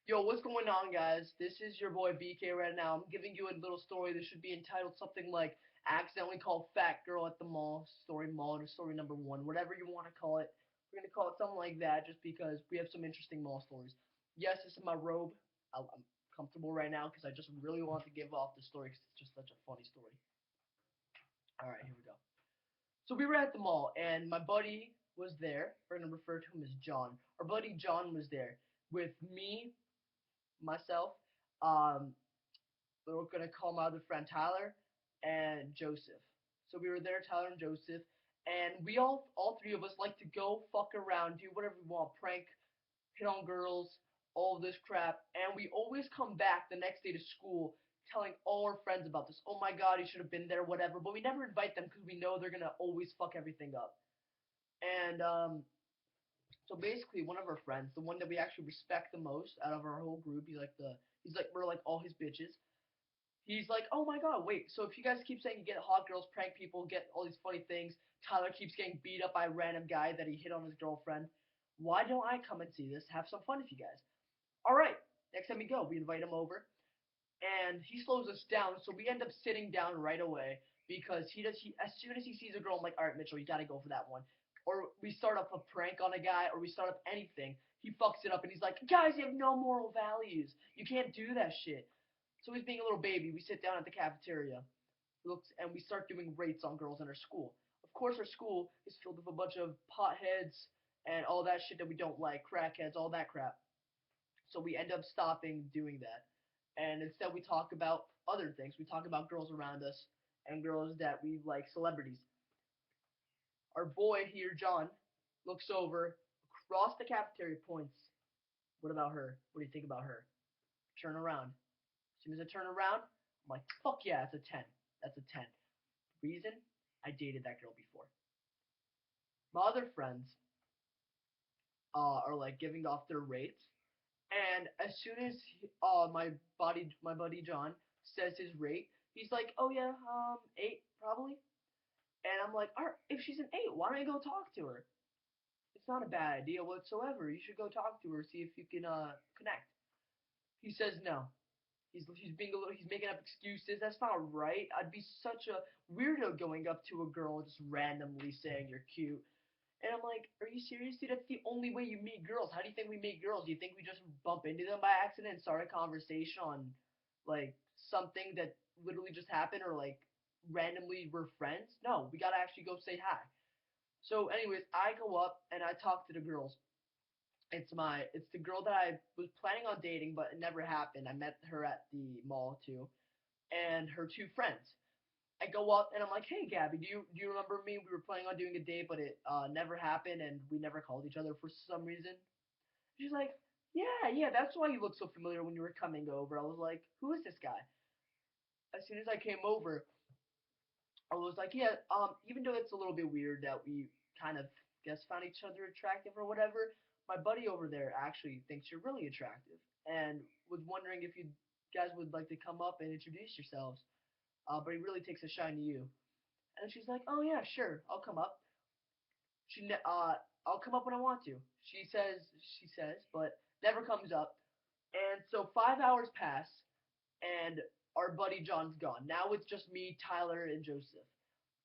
Yo, what's going on, guys? This is your boy BK right now. I'm giving you a little story that should be entitled something like Accidentally Called Fat Girl at the Mall, story mall, or story number one, whatever you want to call it. We're going to call it something like that just because we have some interesting mall stories. Yes, this is my robe. I'm comfortable right now because I just really want to give off the story because it's just such a funny story. Alright, here we go. So we were at the mall, and my buddy was there. We're going to refer to him as John. Our buddy John was there with me, myself, um, we're gonna call my other friend Tyler and Joseph. So we were there, Tyler and Joseph, and we all three of us like to go fuck around, do whatever we want, prank, hit on girls, all of this crap, and we always come back the next day to school telling all our friends about this. Oh my god, you should have been there, whatever. But we never invite them because we know they're gonna always fuck everything up. And so basically, one of our friends, the one that we actually respect the most out of our whole group, he's like we're like all his bitches. He's like, oh my god, wait. So if you guys keep saying you get hot girls, prank people, get all these funny things, Tyler keeps getting beat up by a random guy that he hit on his girlfriend. Why don't I come and see this? Have some fun with you guys. All right. Next time we go, we invite him over, and he slows us down. So we end up sitting down right away because he does. He as soon as he sees a girl, I'm like, all right, Mitchell, you gotta go for that one. Or we start up a prank on a guy, or we start up anything. He fucks it up, and he's like, guys, you have no moral values. You can't do that shit. So he's being a little baby. We sit down at the cafeteria, looks, and we start doing rates on girls in our school. Of course, our school is filled with a bunch of potheads and all that shit that we don't like, crackheads, all that crap. So we end up stopping doing that, and instead we talk about other things. We talk about girls around us and girls that we like, celebrities. Our boy here, John, looks over across the cafeteria, points. What about her? What do you think about her? Turn around. As soon as I turn around, I'm like, fuck yeah, it's a 10. That's a 10. Reason? I dated that girl before. My other friends are like giving off their rates, and as soon as my buddy John says his rate, he's like, oh yeah, 8 probably. And I'm like, all right, if she's an 8, why don't you go talk to her? It's not a bad idea whatsoever. You should go talk to her, see if you can connect. He says no. He's being a little, he's making up excuses. That's not right. I'd be such a weirdo going up to a girl and just randomly saying you're cute. And I'm like, are you serious, dude? That's the only way you meet girls. How do you think we meet girls? Do you think we just bump into them by accident and start a conversation on like something that literally just happened, or like randomly we're friends? No, we gotta actually go say hi. So, anyways, I go up and I talk to the girls. It's the girl that I was planning on dating, but it never happened. I met her at the mall too, and her two friends. I go up and I'm like, hey Gabby, do you remember me? We were planning on doing a date, but it never happened, and we never called each other for some reason. She's like, yeah, that's why you look so familiar when you were coming over. I was like, who is this guy? As soon as I came over, I was like, yeah, even though it's a little bit weird that we kind of guess found each other attractive or whatever, my buddy over there actually thinks you're really attractive and was wondering if you guys would like to come up and introduce yourselves. But he really takes a shine to you. And she's like, oh yeah, sure, I'll come up. I'll come up when I want to. She says, but never comes up. And so 5 hours pass, and our buddy John's gone. Now it's just me, Tyler, and Joseph.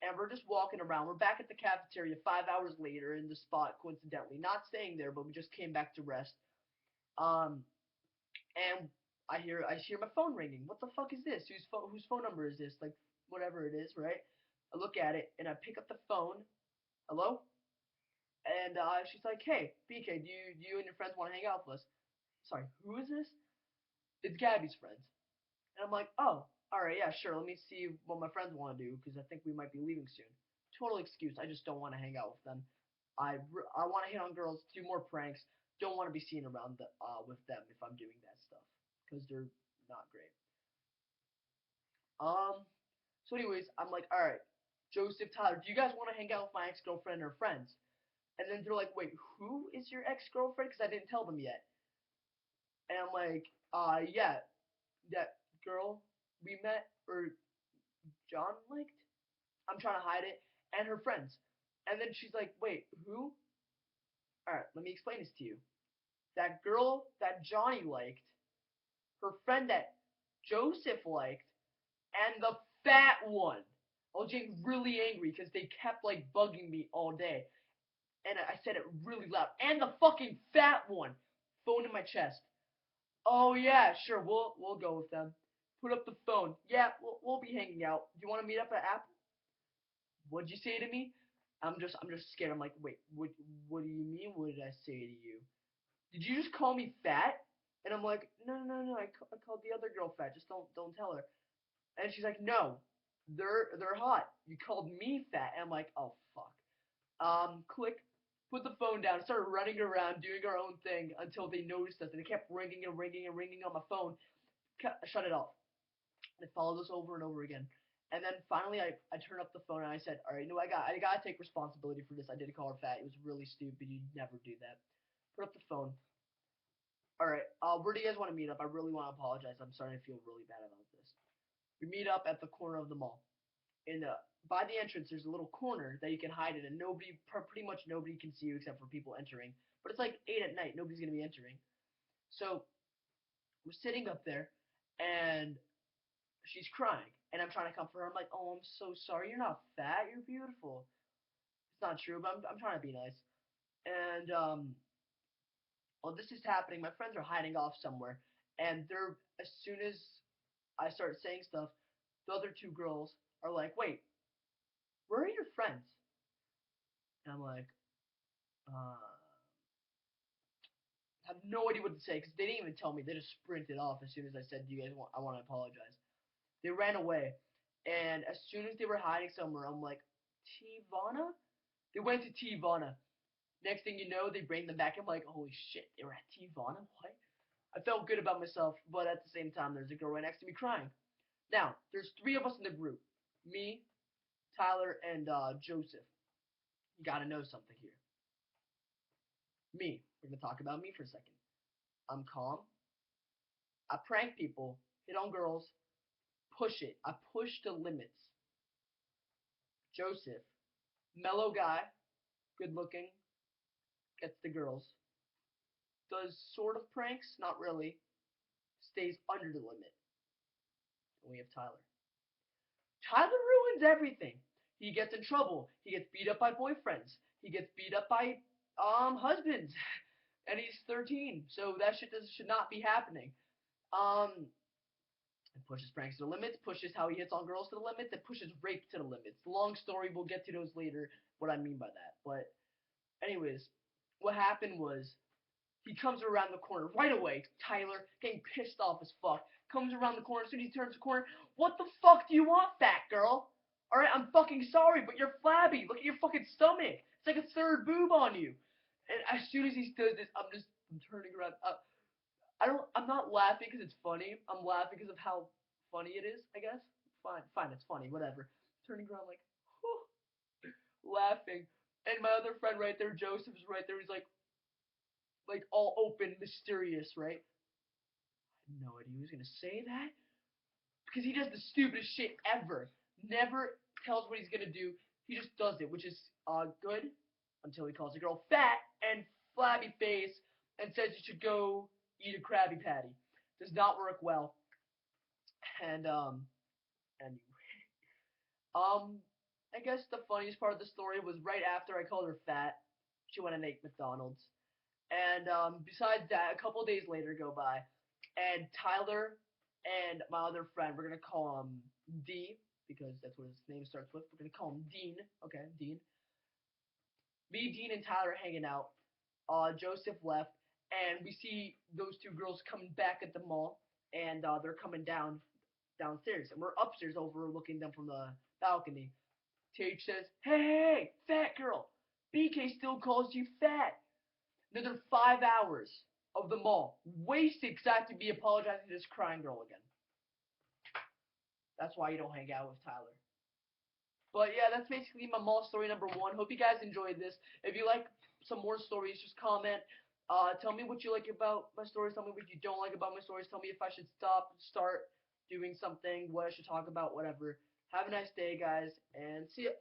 And we're just walking around. We're back at the cafeteria 5 hours later in the spot, coincidentally. Not staying there, but we just came back to rest. Um, and I hear my phone ringing. What the fuck is this? Whose phone number is this? Like whatever it is, right? I look at it and I pick up the phone. Hello? And she's like, "Hey, BK, do you and your friends want to hang out with us?" Sorry, who is this? It's Gabby's friends. And I'm like, "Oh, all right, yeah, sure. Let me see what my friends want to do because I think we might be leaving soon." Total excuse. I just don't want to hang out with them. I want to hit on girls, do more pranks. Don't want to be seen around with them if I'm doing that stuff because they're not great. Um. So, anyways, I'm like, all right, Joseph, Tyler, do you guys want to hang out with my ex girlfriend or friends? And then they're like, wait, who is your ex girlfriend? Because I didn't tell them yet. And I'm like, yeah, that girl we met or John liked. I'm trying to hide it. And her friends. And then she's like, wait, who? All right, let me explain this to you. that girl that Johnny liked, her friend that Joseph liked, and the fat one. I was getting really angry because they kept like bugging me all day, and I said it really loud. And the fucking fat one, phone in my chest. Oh yeah, sure, we'll go with them. Put up the phone. Yeah, we'll be hanging out. Do you want to meet up at Apple? What'd you say to me? I'm just scared. I'm like, wait, what do you mean? What did I say to you? Did you just call me fat? And I'm like, no, I called the other girl fat. Just don't tell her. And she's like, no, they're hot. You called me fat. And I'm like, oh fuck. Click, put the phone down, started running around doing our own thing until they noticed us, and it kept ringing and ringing and ringing on my phone. Shut it off. They followed us over and over again. And then finally, I turned up the phone and I said, all right, no, I gotta take responsibility for this. I did call her fat. It was really stupid. You'd never do that. Put up the phone. All right, where do you guys want to meet up? I really want to apologize. I'm starting to feel really bad about this. We meet up at the corner of the mall. In the By the entrance, there's a little corner that you can hide in, and pretty much nobody can see you except for people entering. But it's like 8 at night. Nobody's gonna be entering. So we're sitting up there, and she's crying, and I'm trying to comfort her. I'm like, "Oh, I'm so sorry. You're not fat. You're beautiful." It's not true, but I'm trying to be nice. And while this is happening, my friends are hiding off somewhere, and they're as soon as I start saying stuff, the other two girls are like, "Wait, where are your friends?" And I'm like, I have no idea what to say because they didn't even tell me. They just sprinted off as soon as I said, "Do you guys want? I want to apologize." They ran away, and as soon as they were hiding somewhere, I'm like, "Tivana?" They went to Tivana. Next thing you know, they bring them back. I'm like, "Holy shit, they were at Tivana? What?" I felt good about myself, but at the same time, there's a girl right next to me crying. Now, there's three of us in the group: me, Tyler, and Joseph. You gotta know something here. Me. We're gonna talk about me for a second. I'm calm. I prank people, hit on girls, push it. I push the limits. Joseph, mellow guy, good looking, gets the girls. Does sort of pranks, not really. Stays under the limit. And we have Tyler. Tyler ruins everything. He gets in trouble. He gets beat up by boyfriends. He gets beat up by husbands. And he's 13, so that shit should not be happening. Um, and pushes pranks to the limits, pushes how he hits on girls to the limits, and pushes rape to the limits. Long story, we'll get to those later, what I mean by that. But anyways, what happened was he comes around the corner right away. Tyler, getting pissed off as fuck, comes around the corner. As soon as he turns the corner, what the fuck do you want, fat girl? All right, I'm fucking sorry, but you're flabby. Look at your fucking stomach. It's like a third boob on you. And as soon as he does this, I'm turning around. I'm not laughing because it's funny. I'm laughing because of how funny it is. I guess. Fine, it's funny. Whatever. Turning around like, laughing, and my other friend right there, Joseph, is right there. He's like all open, mysterious, right? I had no idea he was gonna say that because he does the stupidest shit ever. Never tells what he's gonna do. He just does it, which is good until he calls a girl fat and flabby face and says you should go eat a Krabby Patty. Does not work well. And and I guess the funniest part of the story was right after I called her fat, she went and ate McDonald's. And besides that, a couple days later go by, and Tyler and my other friend, we're gonna call him D because that's what his name starts with. We're gonna call him Dean. Okay, Dean. Me, Dean, and Tyler are hanging out. Joseph left, and we see those two girls coming back at the mall, and they're coming downstairs, and we're upstairs overlooking them from the balcony. Tage says, "Hey, fat girl, BK still calls you fat." Another 5 hours of the mall wasted because I have to be apologizing to this crying girl again. That's why you don't hang out with Tyler. But yeah, that's basically my mall story number one. Hope you guys enjoyed this. If you like some more stories, just comment. Tell me what you like about my stories. Tell me what you don't like about my stories. Tell me if I should start doing something, what I should talk about, whatever. Have a nice day, guys, and see ya.